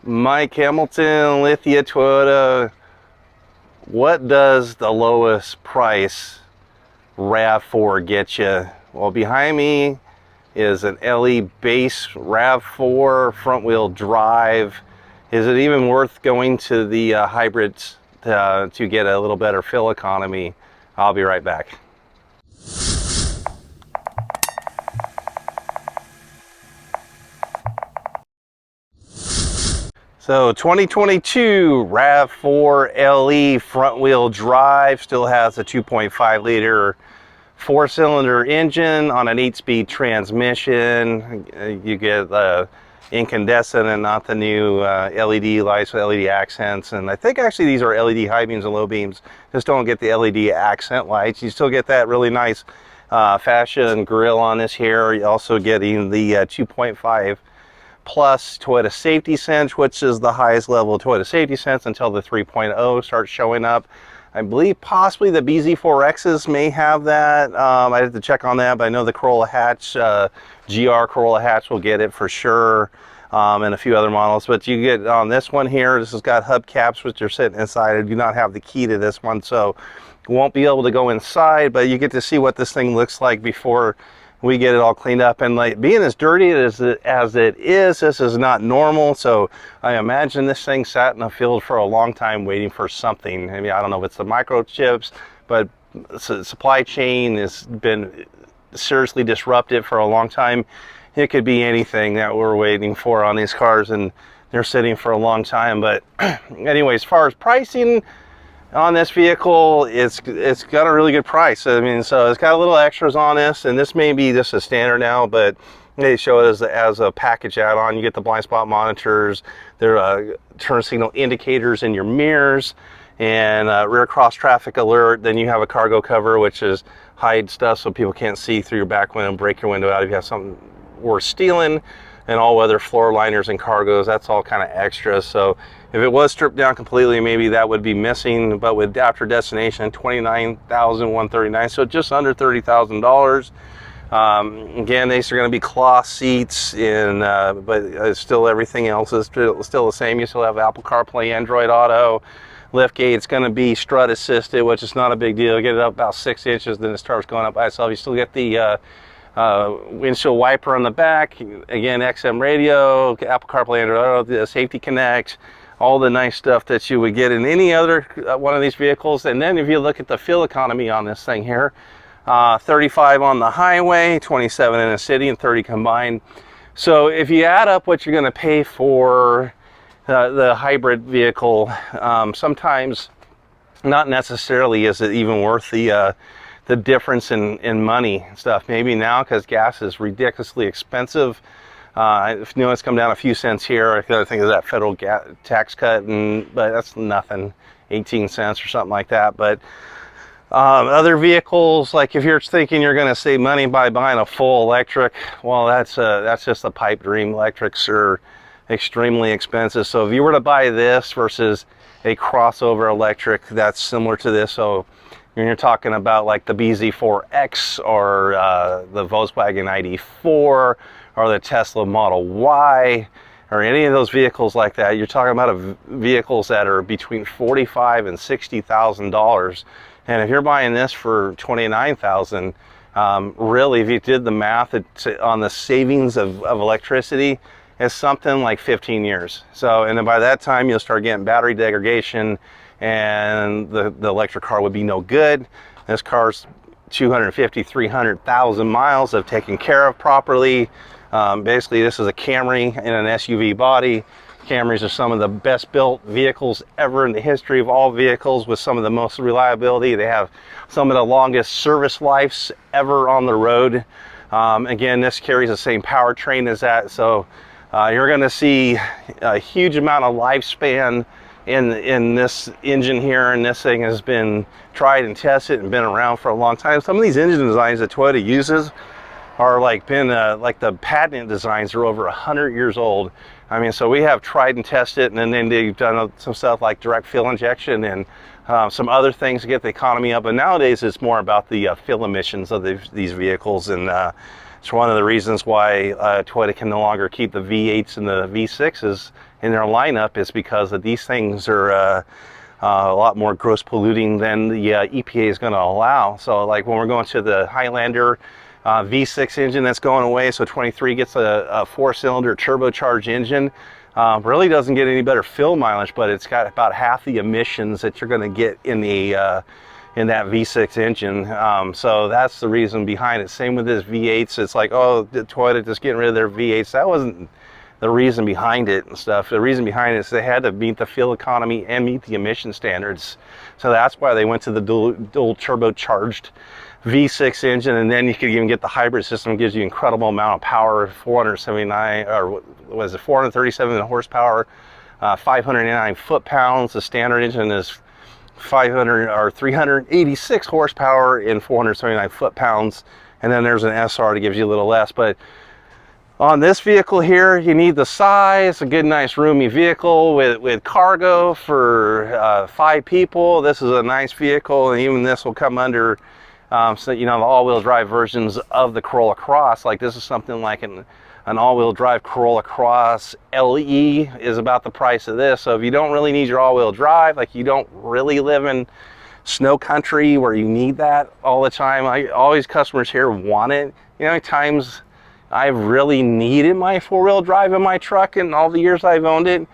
Mike Hamilton, Lithia Toyota. What does the lowest price RAV4 get you? Well, behind me is an LE base RAV4 front wheel drive. Is it even worth going to the hybrids to get a little better fuel economy? I'll be right back. So 2022 RAV4 LE front wheel drive, still has a 2.5 liter 4-cylinder engine on an 8-speed transmission. You get the incandescent and not the new LED lights with LED accents. And I think actually these are LED high beams and low beams. Just don't get the LED accent lights. You still get that really nice fascia and grille on this here. You're also getting the 2.5 plus Toyota Safety Sense, which is the highest level of Toyota Safety Sense until the 3.0 starts showing up. I believe possibly the BZ4Xs may have that. I have to check on that, but I know the Corolla hatch, GR Corolla hatch will get it for sure, and a few other models. But you get on this one here, this has got hubcaps which are sitting inside. I do not have the key to this one, so won't be able to go inside, but you get to see what this thing looks like before we get it all cleaned up. And like being as dirty as it is, this is not normal. So I imagine this thing sat in the field for a long time waiting for something. I mean, I don't know if it's the microchips, but the supply chain has been seriously disrupted for a long time. It could be anything that we're waiting for on these cars, and they're sitting for a long time. But anyway, as far as pricing on this vehicle, it's got a really good price. I mean, so it's got a little extras on this, and this may be just a standard now, but they show it as a package add-on. You get the blind spot monitors, there are turn signal indicators in your mirrors, and rear cross traffic alert. Then you have a cargo cover, which is hide stuff so people can't see through your back window and break your window out if you have something worth stealing. And all-weather floor liners and cargos, that's all kind of extra. So if it was stripped down completely, maybe that would be missing. But with after destination, $29,139, so just under $30,000. Again, these are going to be cloth seats, but still everything else is still the same. You still have Apple CarPlay, Android Auto, liftgate. It's going to be strut assisted, which is not a big deal. You get it up about 6 inches, then it starts going up by itself. You still get the windshield wiper on the back, again XM radio, Apple CarPlay, Android Auto, the Safety Connect, all the nice stuff that you would get in any other one of these vehicles. And then if you look at the fuel economy on this thing here, 35 on the highway, 27 in the city, and 30 combined. So if you add up what you're going to pay for the hybrid vehicle, sometimes not necessarily is it even worth the difference in money and stuff. Maybe now, because gas is ridiculously expensive. If you know it's come down a few cents here, I think of that federal tax cut, but that's nothing, 18 cents or something like that. But other vehicles, like if you're thinking you're going to save money by buying a full electric, well, that's just a pipe dream. Electrics are extremely expensive. So if you were to buy this versus a crossover electric that's similar to this, so you're talking about like the BZ4X or the Volkswagen ID4 or the Tesla Model Y or any of those vehicles like that, you're talking about vehicles that are between $45,000 and $60,000. And if you're buying this for $29,000, really, if you did the math on the savings of electricity, it's something like 15 years. So, and then by that time, you'll start getting battery degradation, and the electric car would be no good. This car's 250, 300,000 miles of taken care of properly. Basically, this is a Camry in an SUV body. Camrys are some of the best built vehicles ever in the history of all vehicles, with some of the most reliability. They have some of the longest service lives ever on the road. Again, this carries the same powertrain as that, so you're going to see a huge amount of lifespan in this engine here, and this thing has been tried and tested and been around for a long time. Some of these engine designs that Toyota uses are like the patent designs are over 100 years old. I mean, so we have tried and tested, and then they've done some stuff like direct fuel injection and some other things to get the economy up. But nowadays it's more about the fuel emissions of these vehicles, and it's one of the reasons why Toyota can no longer keep the V8s and the V6s in their lineup is because of these things are a lot more gross polluting than the EPA is going to allow. So like when we're going to the Highlander V6 engine that's going away, so 23 gets a 4-cylinder turbocharged engine. Really doesn't get any better fuel mileage, but it's got about half the emissions that you're going to get in the in that V6 engine. So that's the reason behind it. Same with this V8s. It's like, oh, the Toyota just getting rid of their V8s. That wasn't the reason behind it and stuff. The reason behind it is they had to meet the fuel economy and meet the emission standards. So that's why they went to the dual turbocharged V6 engine, and then you could even get the hybrid system. It gives you incredible amount of power, 479, or was it 437 horsepower, 509 foot-pounds. The standard engine is 386 horsepower and 479 foot-pounds, and then there's an SR that gives you a little less. But on this vehicle here, you need the size, a good, nice, roomy vehicle with cargo for 5 people. This is a nice vehicle, and even this will come under, so you know, the all-wheel drive versions of the Corolla Cross. Like this is something like an all-wheel drive Corolla Cross LE is about the price of this. So if you don't really need your all-wheel drive, like you don't really live in snow country where you need that all the time, always customers here want it. You know how many times I've really needed my 4-wheel drive in my truck in all the years I've owned it?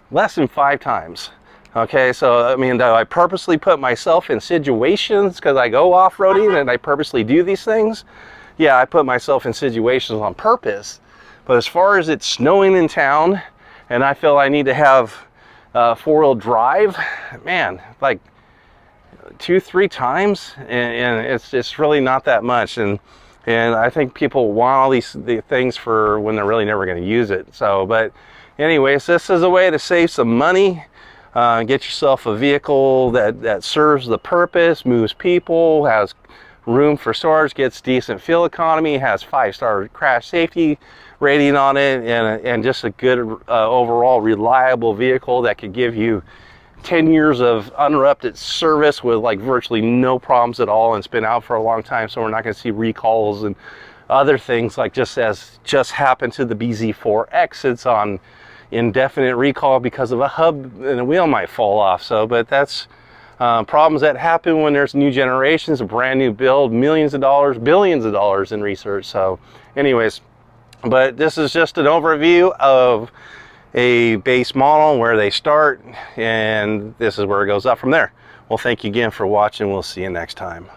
Less than 5 times. Okay, so I mean, I purposely put myself in situations because I go off-roading and I purposely do these things. Yeah, I put myself in situations on purpose. But as far as it's snowing in town and I feel I need to have 4-wheel drive, man, like 2-3 times, and it's really not that much. And I think people want all the things for when they're really never going to use it. So, but anyways, this is a way to save some money. Get yourself a vehicle that serves the purpose, moves people, has room for storage, gets decent fuel economy, has 5-star crash safety rating on it, and just a good overall reliable vehicle that could give you 10 years of uninterrupted service with like virtually no problems at all, and it's been out for a long time, so we're not going to see recalls and other things like just happened to the BZ4X. It's on indefinite recall because of a hub and a wheel might fall off. So, but that's problems that happen when there's new generations, a brand new build, millions of dollars, billions of dollars in research. So anyways, but this is just an overview of a base model, where they start, and this is where it goes up from there. Well, thank you again for watching. We'll see you next time.